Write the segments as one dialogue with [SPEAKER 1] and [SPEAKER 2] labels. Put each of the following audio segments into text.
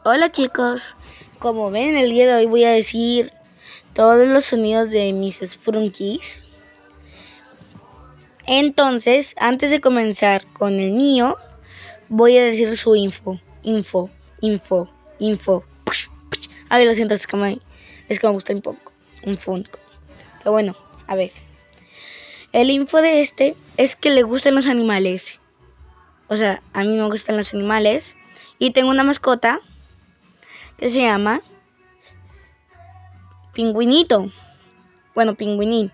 [SPEAKER 1] Hola chicos, como ven el día de hoy voy a decir todos los sonidos de mis Sprunkies. Entonces, antes de comenzar con el mío, voy a decir su info. A ver, lo siento, es que me gusta un poco, un funko. Pero bueno, a ver. El info de este es que le gustan los animales. O sea, a mí me gustan los animales. Y tengo una mascota que se llama Pingüinito. Bueno, Pingüinín.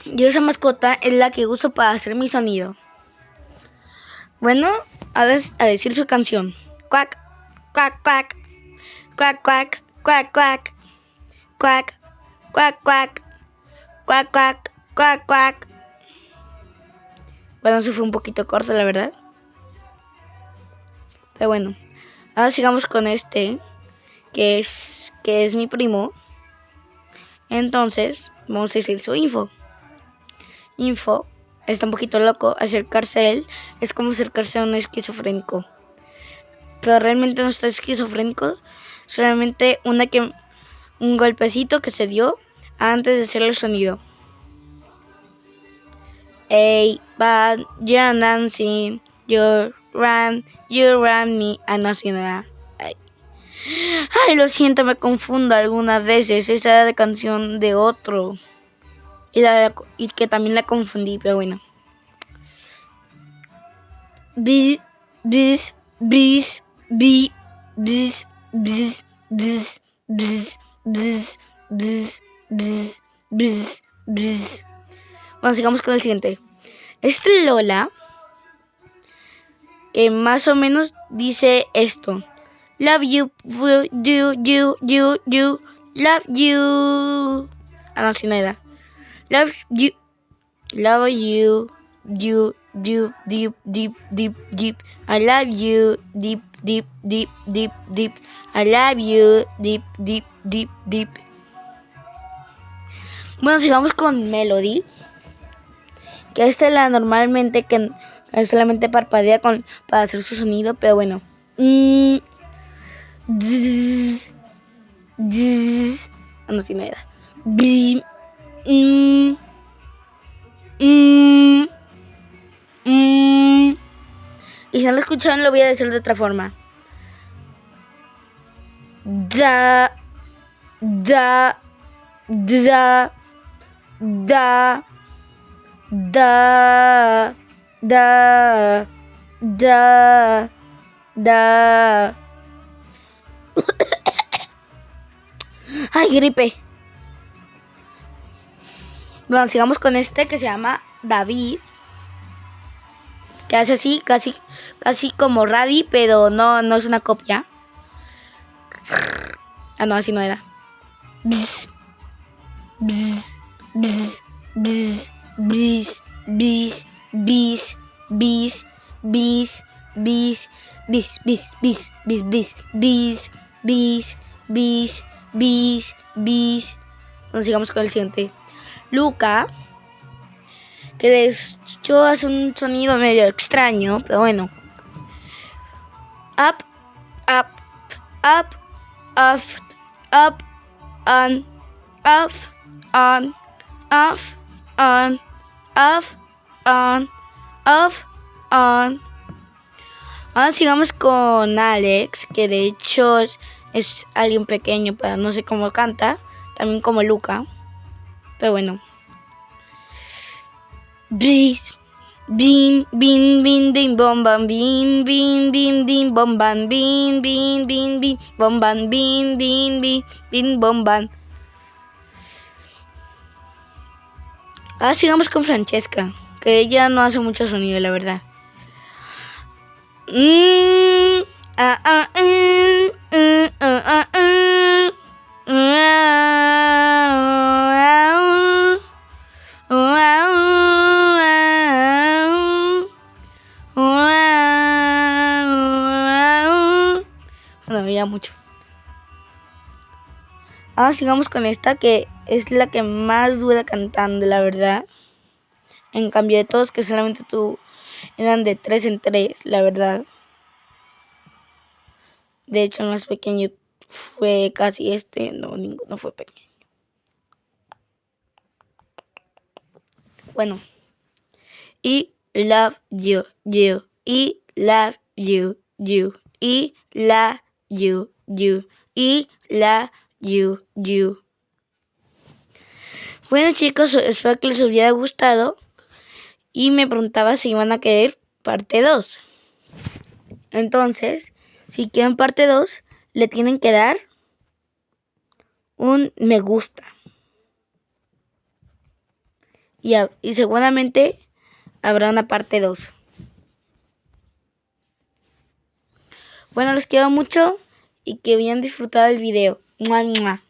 [SPEAKER 1] Y esa mascota es la que uso para hacer mi sonido. Bueno, a decir su canción. Quack, quack, quack. Quack, quack, quack, quack. Quack, quack, quack. Quack, quack, quack, quack. Bueno, eso fue un poquito corto, la verdad. Pero bueno, ahora sigamos con este, que es mi primo. Entonces, vamos a decir su info. Está un poquito loco. Acercarse a él es como acercarse a un esquizofrénico. Pero realmente no está esquizofrénico. Solamente un golpecito que se dio antes de hacer el sonido. Hey, but you're dancing. You ran me. No sé nada. Ay, lo siento, me confundo algunas veces. Esa era la canción de otro. Y que también la confundí, pero bueno. Bis, bis, bis, bis, bis, bis, bis, bis, bis, bis, bis, bis, bis. Bueno, sigamos con el siguiente. Este Lola, que más o menos dice esto. Love you, you, love you. No, sin nada. Love you, deep, deep. I love you, deep. I love you, deep. Bueno, sigamos con Melody, que esta es la normalmente que solamente parpadea para hacer su sonido, pero bueno. No tiene nada. Y si no lo escucharon, lo voy a decir de otra forma. Da. Ay, gripe. Bueno, sigamos con este que se llama David, que hace así, casi como Radi, pero no es una copia. No, así no era. Bzz, bzz, bzz, bzz, bzz, bzz, bzz, bzz, bzz, bzz, bis. Bueno, sigamos con el siguiente. Luca, que de hecho hace un sonido medio extraño, pero bueno. Up, on, off, on. Ahora sigamos con Alex, que de hecho es alguien pequeño, pero no sé cómo canta, también como Luca, pero bueno. Bin, bomban, bin, bomban, bin, bomban, bin, bomban. Ahora sigamos con Francesca, que ella no hace mucho sonido, la verdad. Bueno, ya mucho. Ahora sigamos con esta, que es la que más dura cantando, la verdad. En cambio de todos, que solamente tú eran de 3 en 3, la verdad. De hecho, el más pequeño fue casi no, ninguno fue pequeño. Bueno, I love you, you. I love you, you. I love you, you. I love you, you. Bueno, chicos, espero que les hubiera gustado. Y me preguntaba si iban a querer parte 2. Entonces, si quieren parte 2, le tienen que dar un me gusta. Y seguramente habrá una parte 2. Bueno, los quiero mucho y que hayan disfrutado el video. ¡Mua, mua!